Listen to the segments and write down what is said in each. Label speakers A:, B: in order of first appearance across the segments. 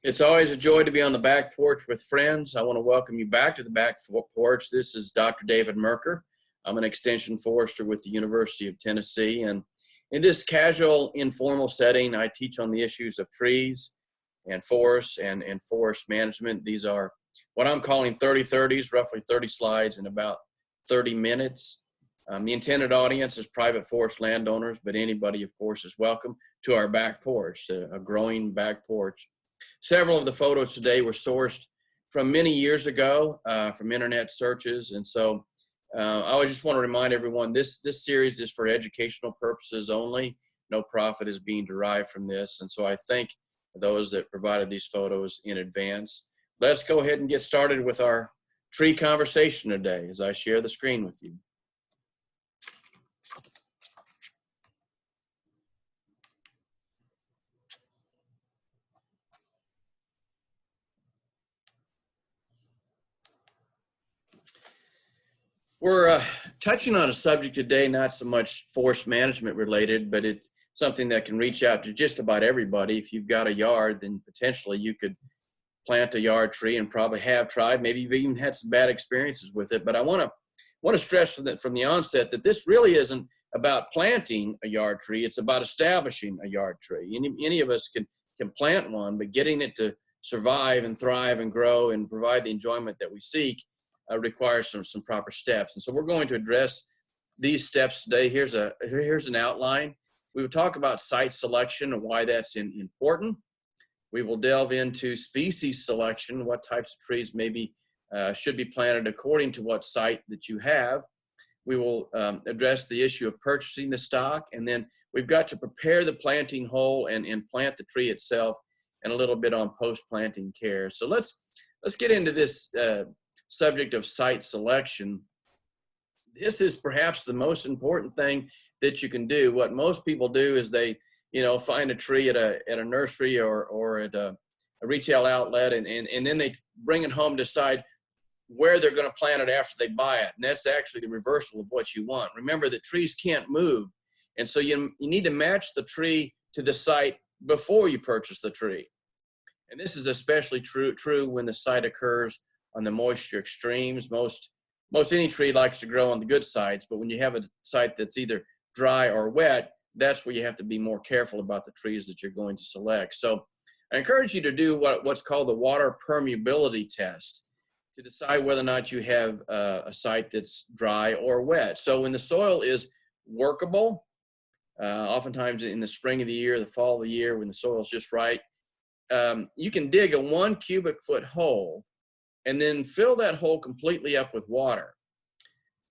A: It's always a joy to be on the back porch with friends. I want to welcome you back to the back porch. This is Dr. David Merker. I'm an extension forester with the University of Tennessee. And in this casual, informal setting, I teach on the issues of trees and forests and forest management. These are what I'm calling 30-30s, roughly 30 slides in about 30 minutes. The intended audience is private forest landowners, but anybody, of course, is welcome to our back porch, a growing back porch. Several of the photos today were sourced from many years ago, from internet searches. And so I just want to remind everyone, this series is for educational purposes only. No profit is being derived from this. And so I thank those that provided these photos in advance. Let's go ahead and get started with our tree conversation today as I share the screen with you. We're touching on a subject today, not so much forest management related, but it's something that can reach out to just about everybody. If you've got a yard, then potentially you could plant a yard tree and probably have tried. Maybe you've even had some bad experiences with it. But I want to stress from the onset that this really isn't about planting a yard tree. It's about establishing a yard tree. Any of us can plant one, but getting it to survive and thrive and grow and provide the enjoyment that we seek requires some proper steps. And so we're going to address these steps today. Here's an outline. We will talk about site selection and why that's important. We will delve into species selection, what types of trees maybe should be planted according to what site that you have. We will address the issue of purchasing the stock, and then we've got to prepare the planting hole and plant the tree itself, and a little bit on post-planting care. So let's get into this subject of site selection. This is perhaps the most important thing that you can do. What most people do is they, find a tree at a nursery or at a retail outlet, and then they bring it home, decide where they're going to plant it after they buy it. And that's actually the reversal of what you want. Remember that trees can't move. And so you need to match the tree to the site before you purchase the tree. And this is especially true when the site occurs on the moisture extremes. Most any tree likes to grow on the good sites, but when you have a site that's either dry or wet, that's where you have to be more careful about the trees that you're going to select. So I encourage you to do what's called the water permeability test to decide whether or not you have a site that's dry or wet. So when the soil is workable, oftentimes in the spring of the year, the fall of the year, when the soil is just right, you can dig a 1 cubic foot hole and then fill that hole completely up with water.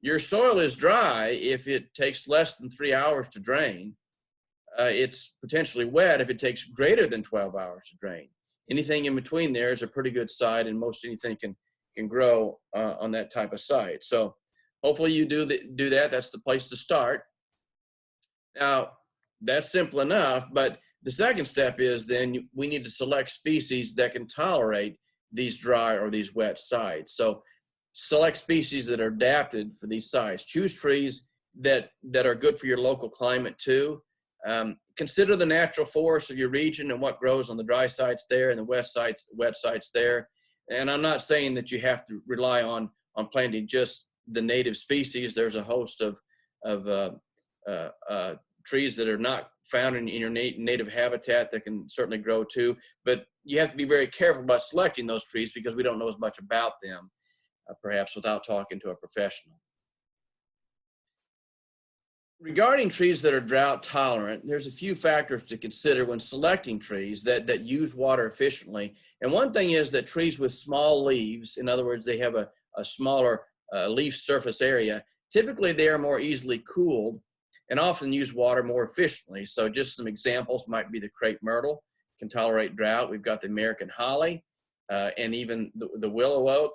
A: Your soil is dry if it takes less than 3 hours to drain. It's potentially wet if it takes greater than 12 hours to drain. Anything in between there is a pretty good site, and most anything can grow on that type of site. So hopefully you do that. That's the place to start. Now, that's simple enough, but the second step is then we need to select species that can tolerate these dry or these wet sites. So select species that are adapted for these sites. Choose trees that are good for your local climate too. Consider the natural forests of your region and what grows on the dry sites there and the wet sites there. And I'm not saying that you have to rely on planting just the native species. There's a host of trees that are not found in your native habitat that can certainly grow too, but you have to be very careful about selecting those trees because we don't know as much about them, perhaps without talking to a professional. Regarding trees that are drought tolerant, there's a few factors to consider when selecting trees that use water efficiently. And one thing is that trees with small leaves, in other words, they have a smaller leaf surface area, typically they are more easily cooled and often use water more efficiently. So just some examples might be the crepe myrtle, can tolerate drought. We've got the American holly and even the willow oak.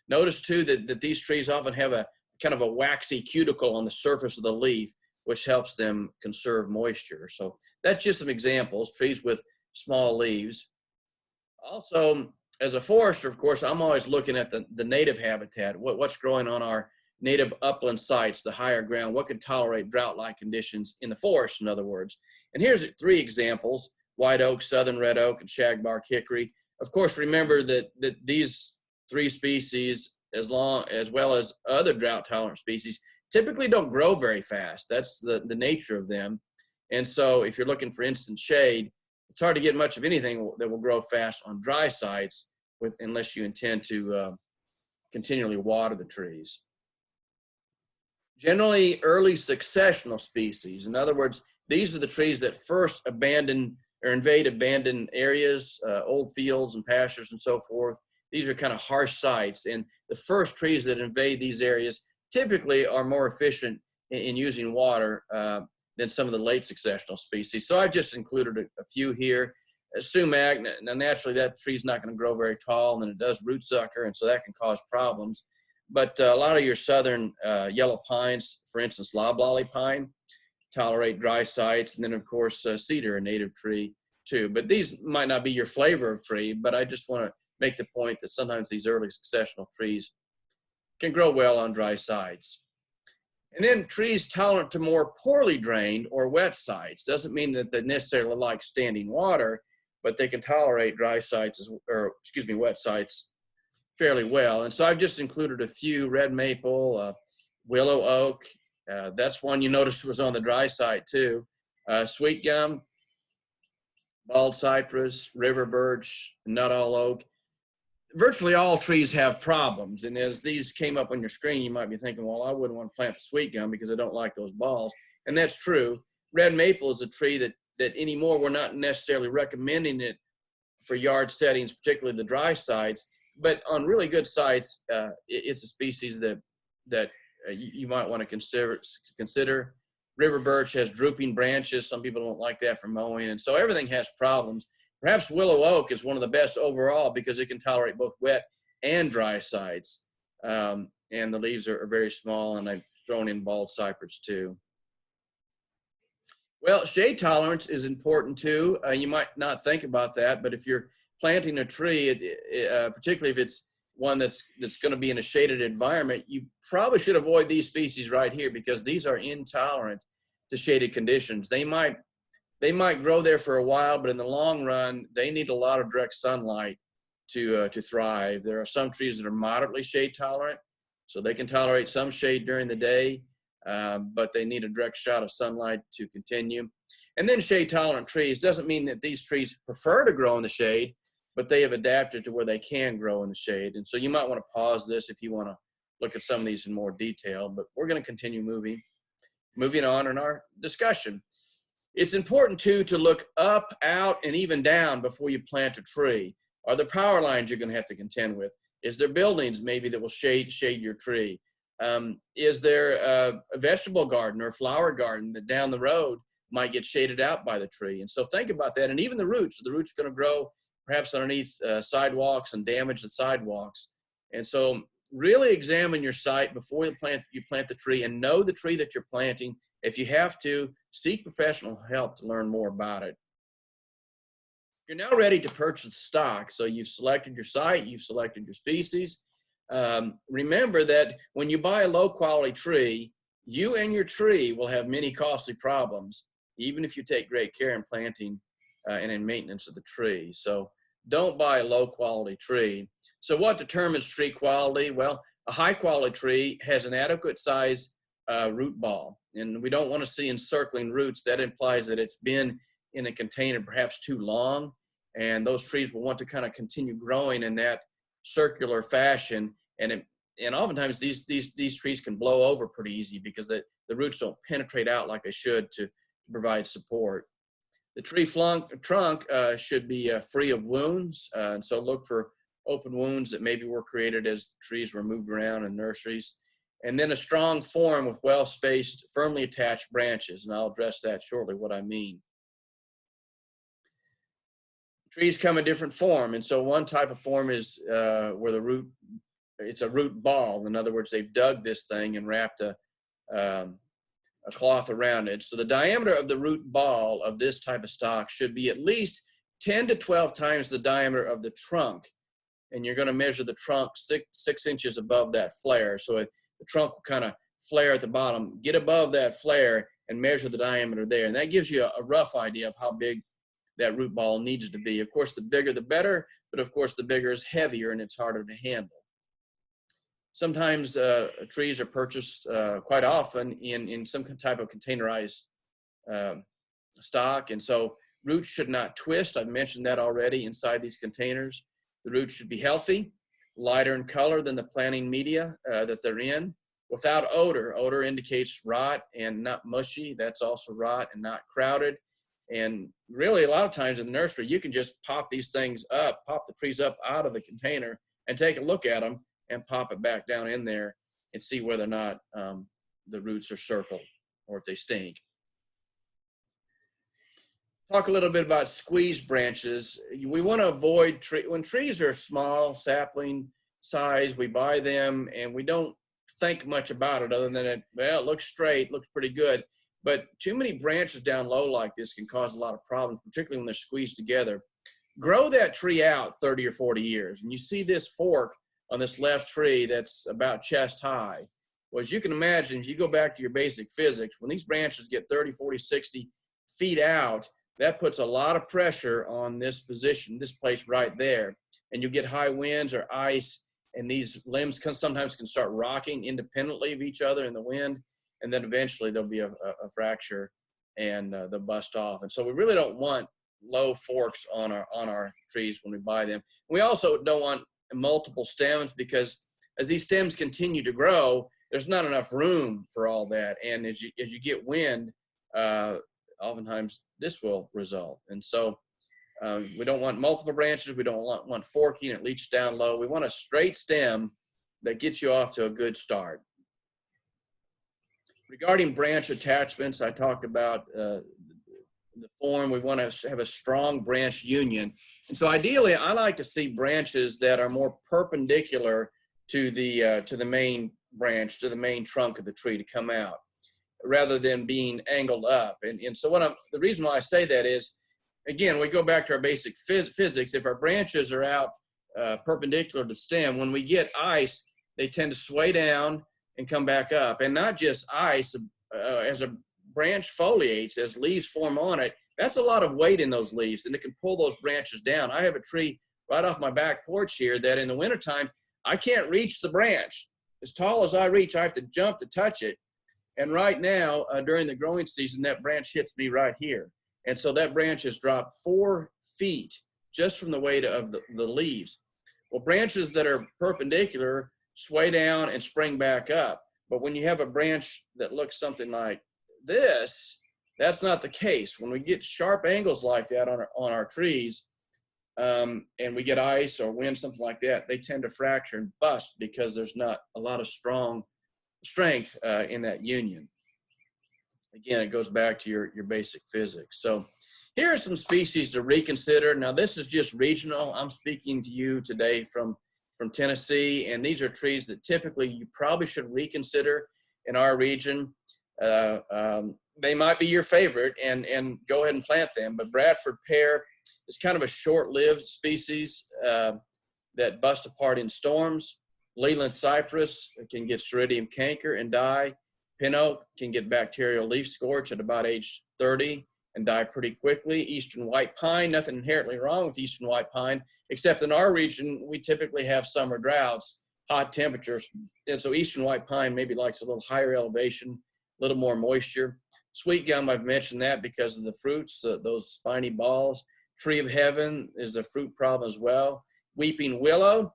A: Notice too that these trees often have a kind of a waxy cuticle on the surface of the leaf, which helps them conserve moisture. So that's just some examples, trees with small leaves. Also, as a forester, of course, I'm always looking at the native habitat, what's growing on our native upland sites, the higher ground, what could tolerate drought-like conditions in the forest, in other words. And here's 3 examples: white oak, southern red oak, and shagbark hickory. Of course, remember that these three species, as well as other drought-tolerant species, typically don't grow very fast. That's the nature of them. And so if you're looking for instant shade, it's hard to get much of anything that will grow fast on dry sites unless you intend to continually water the trees. Generally, early successional species, in other words, these are the trees that first abandon or invade abandoned areas, old fields and pastures and so forth. These are kind of harsh sites, and the first trees that invade these areas typically are more efficient in using water than some of the late successional species. So I've just included a few here. Sumac, now naturally that tree's not going to grow very tall, and then it does root sucker, and so that can cause problems. But a lot of your southern yellow pines, for instance, loblolly pine, tolerate dry sites, and then of course cedar, a native tree too. But these might not be your flavor of tree, but I just want to make the point that sometimes these early successional trees can grow well on dry sites. And then trees tolerant to more poorly drained or wet sites. Doesn't mean that they necessarily like standing water, but they can tolerate dry sites, wet sites fairly well. And so I've just included a few: red maple, willow oak. That's one you noticed was on the dry site too. Sweet gum, bald cypress, river birch, nut-all oak. Virtually all trees have problems, and as these came up on your screen, you might be thinking, well, I wouldn't want to plant a sweet gum because I don't like those balls, and that's true. Red maple is a tree that anymore we're not necessarily recommending it for yard settings, particularly the dry sites, but on really good sites, it's a species that you might want to consider. River birch has drooping branches. Some people don't like that for mowing, and so everything has problems. Perhaps willow oak is one of the best overall because it can tolerate both wet and dry sites. And the leaves are very small, and I've thrown in bald cypress too. Well, shade tolerance is important too. You might not think about that, but if you're planting a tree, particularly if it's one that's going to be in a shaded environment, you probably should avoid these species right here because these are intolerant to shaded conditions. They might grow there for a while, but in the long run, they need a lot of direct sunlight to thrive. There are some trees that are moderately shade tolerant, so they can tolerate some shade during the day, but they need a direct shot of sunlight to continue. And then shade tolerant trees doesn't mean that these trees prefer to grow in the shade, but they have adapted to where they can grow in the shade. And so you might want to pause this if you want to look at some of these in more detail, but we're going to continue moving on in our discussion. It's important too to look up, out, and even down before you plant a tree. Are there power lines you're going to have to contend with? Is there buildings maybe that will shade your tree? Is there a vegetable garden or a flower garden that down the road might get shaded out by the tree? And so think about that. And even the roots are going to grow perhaps underneath sidewalks and damage the sidewalks. And so really examine your site before you plant the tree, and know the tree that you're planting. If you have to, seek professional help to learn more about it. You're now ready to purchase stock. So you've selected your site, you've selected your species. Remember that when you buy a low quality tree, you and your tree will have many costly problems, even if you take great care in planting and in maintenance of the tree. So don't buy a low quality tree. So what determines tree quality? Well, a high quality tree has an adequate size root ball, and we don't want to see encircling roots. That implies that it's been in a container perhaps too long, and those trees will want to kind of continue growing in that circular fashion. And oftentimes these trees can blow over pretty easy because the roots don't penetrate out like they should to provide support. The tree trunk should be free of wounds, and so look for open wounds that maybe were created as trees were moved around in nurseries. And then a strong form with well-spaced, firmly attached branches, and I'll address that shortly, what I mean. Trees come in different form, and so one type of form is where it's a root ball. In other words, they've dug this thing and wrapped a cloth around it. So the diameter of the root ball of this type of stock should be at least 10 to 12 times the diameter of the trunk. And you're going to measure the trunk 6 inches above that flare. So the trunk will kind of flare at the bottom. Get above that flare and measure the diameter there. And that gives you a rough idea of how big that root ball needs to be. Of course, the bigger the better, but of course the bigger is heavier and it's harder to handle. Sometimes trees are purchased quite often in some type of containerized stock, and so roots should not twist. I've mentioned that already inside these containers. The roots should be healthy, lighter in color than the planting media that they're in, without odor. Odor indicates rot and not mushy. That's also rot and not crowded. And really, a lot of times in the nursery, you can just pop these things up, pop the trees up out of the container and take a look at them and pop it back down in there and see whether or not the roots are circled or if they stink. Talk a little bit about squeezed branches. We want to avoid when trees are small, sapling size, we buy them and we don't think much about it other than it looks straight, looks pretty good. But too many branches down low like this can cause a lot of problems, particularly when they're squeezed together. Grow that tree out 30 or 40 years. And you see this fork on this left tree that's about chest high. Well, as you can imagine, if you go back to your basic physics, when these branches get 30, 40, 60 feet out, that puts a lot of pressure on this position, this place right there. And you get high winds or ice, and these limbs sometimes can start rocking independently of each other in the wind. And then eventually there'll be a fracture and they'll bust off. And so we really don't want low forks on our trees when we buy them. We also don't want multiple stems, because as these stems continue to grow, there's not enough room for all that. And as you get wind, oftentimes this will result. And so we don't want multiple branches. We don't want forking and leach down low. We want a straight stem that gets you off to a good start. Regarding branch attachments, I talked about the form. We want to have a strong branch union. And so ideally, I like to see branches that are more perpendicular to the main branch, to the main trunk of the tree to come out, rather than being angled up. And so the reason why I say that is, again, we go back to our basic physics. If our branches are out perpendicular to the stem, when we get ice, they tend to sway down and come back up. And not just ice, as a branch foliates, as leaves form on it, that's a lot of weight in those leaves, and it can pull those branches down. I have a tree right off my back porch here that in the wintertime, I can't reach the branch. As tall as I reach, I have to jump to touch it. And right now, during the growing season, that branch hits me right here. And so that branch has dropped 4 feet just from the weight of the leaves. Well, branches that are perpendicular sway down and spring back up. But when you have a branch that looks something like this, that's not the case. When we get sharp angles like that on our trees, and we get ice or wind, something like that, they tend to fracture and bust because there's not a lot of strength in that union. Again, it goes back to your basic physics. So here are some species to reconsider. Now, this is just regional. I'm speaking to you today from Tennessee, and these are trees that typically you probably should reconsider in our region. They might be your favorite, and go ahead and plant them. But Bradford pear is kind of a short-lived species that bust apart in storms. Leland cypress can get Ceridium canker and die. Pin oak can get bacterial leaf scorch at about age 30 and die pretty quickly. Eastern white pine, nothing inherently wrong with eastern white pine, except in our region, we typically have summer droughts, hot temperatures. And so eastern white pine maybe likes a little higher elevation, a little more moisture. Sweet gum, I've mentioned that because of the fruits, those spiny balls. Tree of heaven is a fruit problem as well. Weeping willow,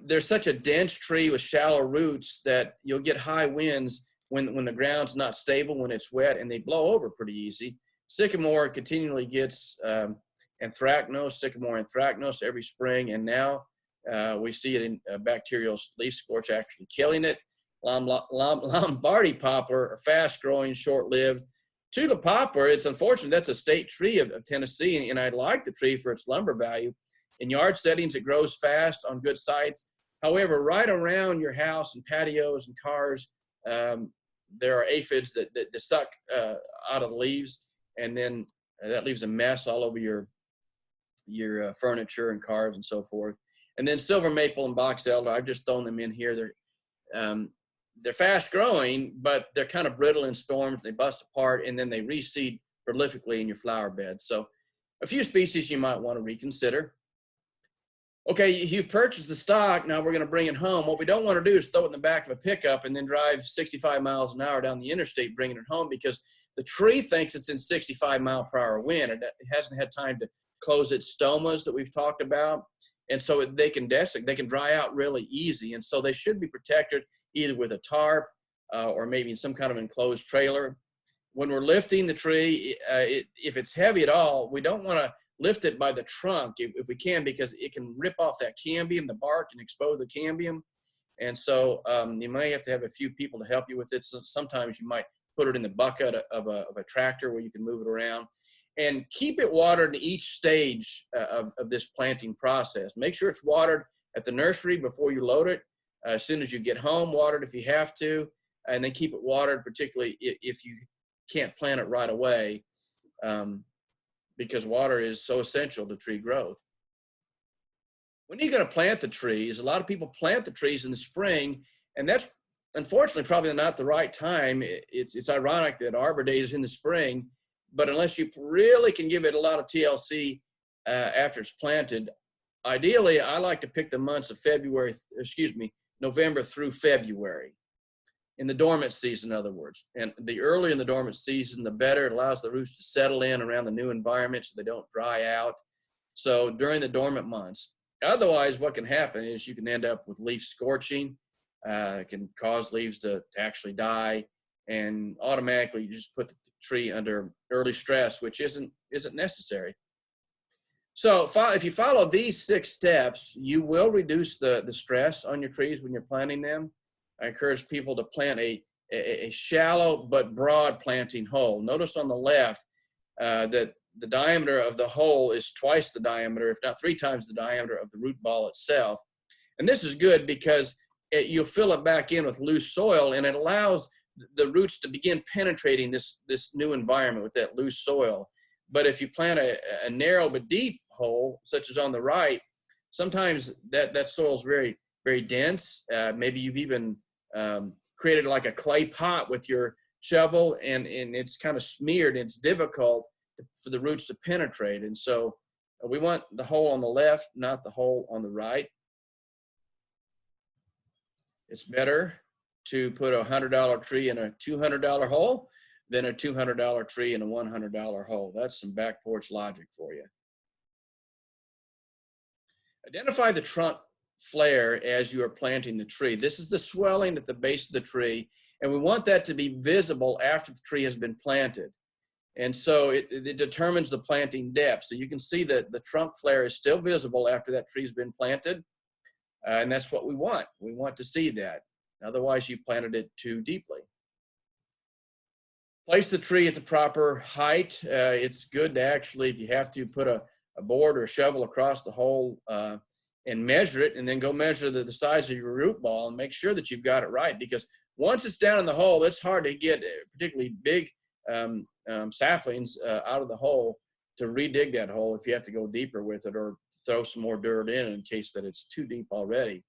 A: there's such a dense tree with shallow roots that you'll get high winds when the ground's not stable, when it's wet, and they blow over pretty easy. Sycamore continually gets sycamore anthracnose every spring, and now we see it in bacterial leaf scorch actually killing it. Lombardy poplar are fast-growing, short-lived. Tulip poplar, it's unfortunate, that's a state tree of Tennessee, and I like the tree for its lumber value. In yard settings, it grows fast on good sites. However, right around your house and patios and cars, there are aphids that suck out of the leaves, and then that leaves a mess all over your furniture and cars and so forth. And then silver maple and box elder, I've just thrown them in here. They're fast growing, but they're kind of brittle in storms. They bust apart, and then they reseed prolifically in your flower bed. So A few species you might want to reconsider. Okay, you've purchased the stock, now we're going to bring it home. What we don't want to do is throw it in the back of a pickup and then drive 65 miles an hour down the interstate bringing it home, because the tree thinks it's in 65-mile-per-hour wind. It hasn't had time to close its stomas that we've talked about, and so they can desiccate, they can dry out really easy, and so they should be protected either with a tarp or maybe in some kind of enclosed trailer. When we're lifting the tree, if it's heavy at all, we don't want to lift it by the trunk if we can, because it can rip off that cambium, the bark, and expose the cambium. And so you may have to have a few people to help you with it. So sometimes you might put it in the bucket of a tractor where you can move it around. And keep it watered in each stage of this planting process. Make sure it's watered at the nursery before you load it. As soon as you get home, water it if you have to. And then keep it watered, particularly if you can't plant it right away. Because water is so essential to tree growth. When you're going to plant the trees, a lot of people plant the trees in the spring, and that's unfortunately probably not the right time. It's ironic that Arbor Day is in the spring, but unless you really can give it a lot of TLC after it's planted, ideally I like to pick the months of November through February. In the dormant season, in other words. And the earlier in the dormant season, the better. It allows the roots to settle in around the new environment so they don't dry out. So during the dormant months. Otherwise, what can happen is you can end up with leaf scorching. It can cause leaves to actually die. And automatically you just put the tree under early stress, which isn't necessary. So if you follow these 6 steps, you will reduce the stress on your trees when you're planting them. I encourage people to plant a shallow but broad planting hole. Notice on the left that the diameter of the hole is twice the diameter, if not 3 times the diameter of the root ball itself. And this is good because you'll fill it back in with loose soil, and it allows the roots to begin penetrating this new environment with that loose soil. But if you plant a narrow but deep hole, such as on the right, sometimes that soil is very, very dense. Maybe you've even created like a clay pot with your shovel, and it's kind of smeared. It's difficult for the roots to penetrate. And so we want the hole on the left, not the hole on the right. It's better to put a $100 tree in a $200 hole than a $200 tree in a $100 hole. That's some back porch logic for you. Identify the trunk flare as you are planting the tree. This is the swelling at the base of the tree, and we want that to be visible after the tree has been planted. And so it determines the planting depth. So you can see that the trunk flare is still visible after that tree's been planted, and that's what we want. We want to see that. Otherwise, you've planted it too deeply. Place the tree at the proper height. It's good to actually, if you have to, put a board or a shovel across the hole and measure it, and then go measure the size of your root ball and make sure that you've got it right, because once it's down in the hole, it's hard to get particularly big saplings out of the hole to redig that hole if you have to go deeper with it or throw some more dirt in case that it's too deep already.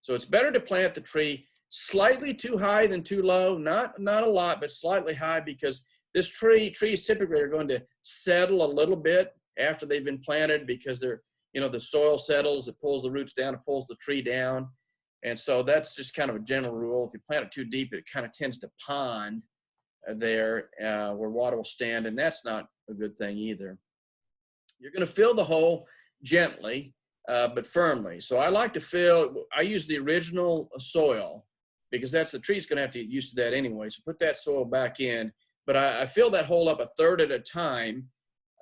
A: So it's better to plant the tree slightly too high than too low, not a lot, but slightly high, because this trees typically are going to settle a little bit after they've been planted, because they're, the soil settles, it pulls the roots down, it pulls the tree down. And so that's just kind of a general rule. If you plant it too deep, it kind of tends to pond there where water will stand, and that's not a good thing either. You're going to fill the hole gently, but firmly. So I use the original soil, because the tree's going to have to get used to that anyway. So put that soil back in, but I fill that hole up a third at a time.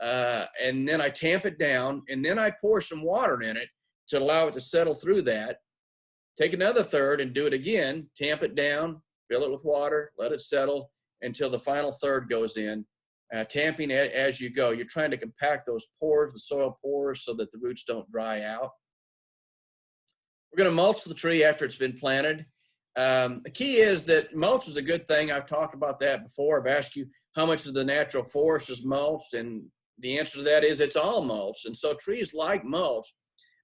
A: And then I tamp it down, and then I pour some water in it to allow it to settle through that. Take another third and do it again, tamp it down, fill it with water, let it settle until the final third goes in. Tamping as you go. You're trying to compact those pores, the soil pores, so that the roots don't dry out. We're going to mulch the tree after it's been planted. The key is that mulch is a good thing. I've talked about that before. I've asked you how much of the natural forest is mulched, and the answer to that is it's all mulch. And so trees like mulch,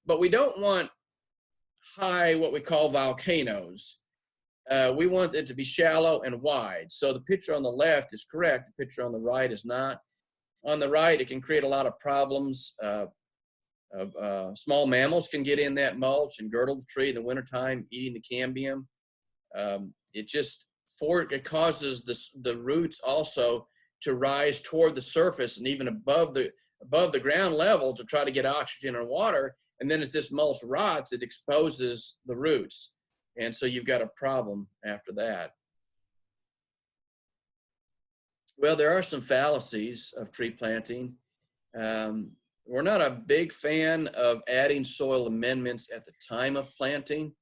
A: but we don't want high, what we call volcanoes. We want it to be shallow and wide. So the picture on the left is correct. The picture on the right is not. on the right, it can create a lot of problems. Small mammals can get in that mulch and girdle the tree in the wintertime, eating the cambium. It causes the roots also to rise toward the surface and even above the ground level to try to get oxygen and water. And then as this mulch rots, it exposes the roots. And so you've got a problem after that. Well, there are some fallacies of tree planting. We're not a big fan of adding soil amendments at the time of planting.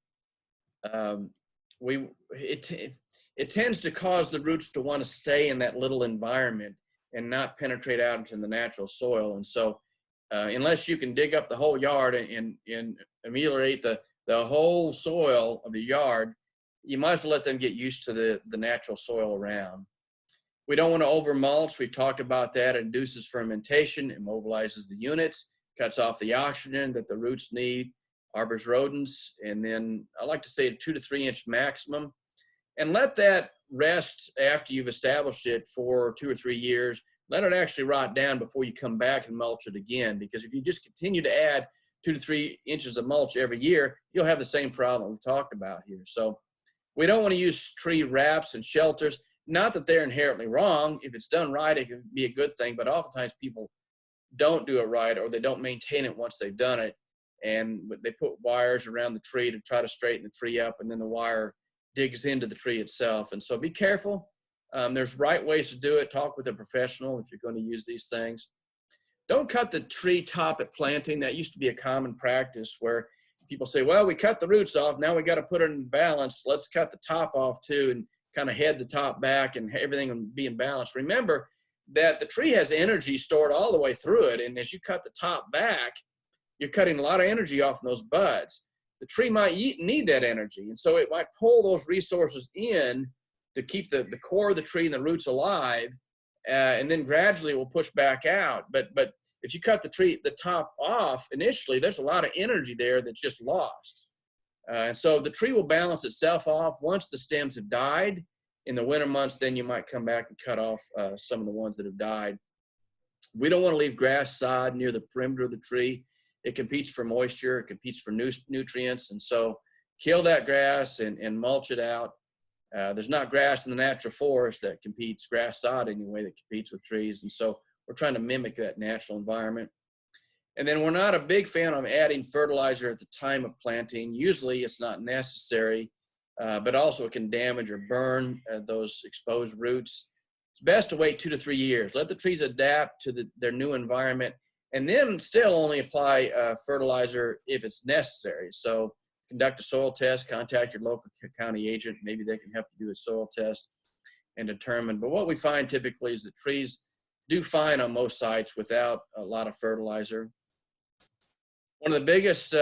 A: It tends to cause the roots to want to stay in that little environment and not penetrate out into the natural soil. And so unless you can dig up the whole yard and ameliorate the whole soil of the yard, you might as well let them get used to the natural soil around. We don't want to over mulch. We've talked about that. It induces fermentation, it mobilizes the units, cuts off the oxygen that the roots need, harbors rodents, and then I like to say a 2 to 3 inch maximum. And let that rest after you've established it for 2 or 3 years. Let it actually rot down before you come back and mulch it again, because if you just continue to add 2 to 3 inches of mulch every year, you'll have the same problem we've talked about here. So we don't want to use tree wraps and shelters. Not that they're inherently wrong. If it's done right, it can be a good thing, but oftentimes people don't do it right, or they don't maintain it once they've done it, and they put wires around the tree to try to straighten the tree up, and then the wire digs into the tree itself. And so be careful. There's right ways to do it. Talk with a professional if you're going to use these things. Don't cut the tree top at planting. That used to be a common practice where people say, well, we cut the roots off, now we got to put it in balance. Let's cut the top off too, and kind of head the top back and everything will be in balance. Remember that the tree has energy stored all the way through it, and as you cut the top back, you're cutting a lot of energy off in those buds. The tree might need that energy, and so it might pull those resources in to keep the core of the tree and the roots alive, and then gradually it will push back out. But if you cut the top off initially, there's a lot of energy there that's just lost. And so the tree will balance itself off once the stems have died. In the winter months, then you might come back and cut off some of the ones that have died. We don't want to leave grass sod near the perimeter of the tree. It competes for moisture, it competes for nutrients, and so kill that grass and mulch it out. There's not grass in the natural forest that competes, grass sod anyway, that competes with trees, and so we're trying to mimic that natural environment. And then we're not a big fan of adding fertilizer at the time of planting. Usually it's not necessary, but also it can damage or burn those exposed roots. It's best to wait 2 to 3 years. Let the trees adapt to their new environment, and then still only apply fertilizer if it's necessary. So conduct a soil test, contact your local county agent. Maybe they can help you do a soil test and determine. But what we find typically is that trees do fine on most sites without a lot of fertilizer. One of the biggest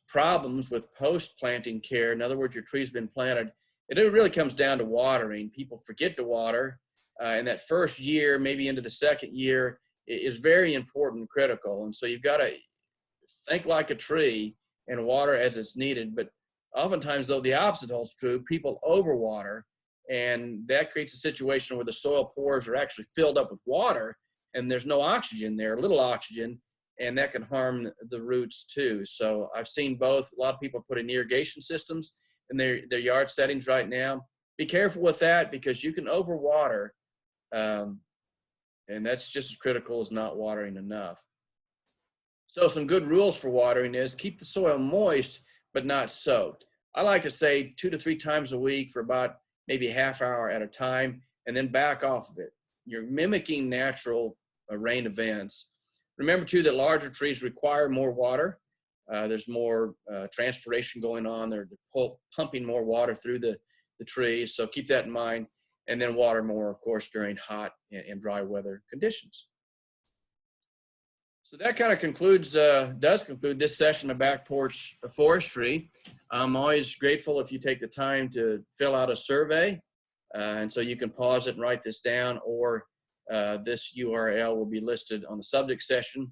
A: problems with post-planting care, in other words, your tree's been planted, it really comes down to watering. People forget to water, and that first year, maybe into the second year, is very important and critical. And so you've got to think like a tree and water as it's needed. But oftentimes, though, the opposite holds true. People overwater, and that creates a situation where the soil pores are actually filled up with water, and there's no oxygen there, little oxygen, and that can harm the roots too. So I've seen both. A lot of people put in irrigation systems in their yard settings right now. Be careful with that, because you can overwater, and that's just as critical as not watering enough. So some good rules for watering is keep the soil moist, but not soaked. I like to say 2 to 3 times a week for about maybe a half hour at a time, and then back off of it. You're mimicking natural rain events. Remember too that larger trees require more water. There's more transpiration going on. They're pumping more water through the trees, so keep that in mind. And then water more, of course, during hot and dry weather conditions. So that kind of does conclude this session of Back Porch Forestry. I'm always grateful if you take the time to fill out a survey. And so you can pause it and write this down, or this URL will be listed on the subject section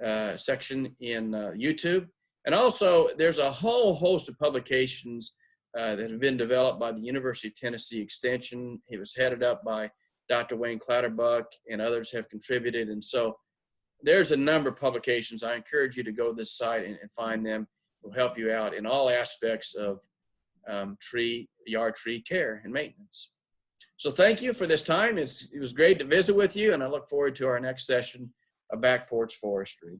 A: in YouTube. And also, there's a whole host of publications that have been developed by the University of Tennessee Extension. It was headed up by Dr. Wayne Clatterbuck and others have contributed. And so there's a number of publications. I encourage you to go to this site and find them. It will help you out in all aspects of yard tree care and maintenance. So thank you for this time. It was great to visit with you, and I look forward to our next session of Back Porch Forestry.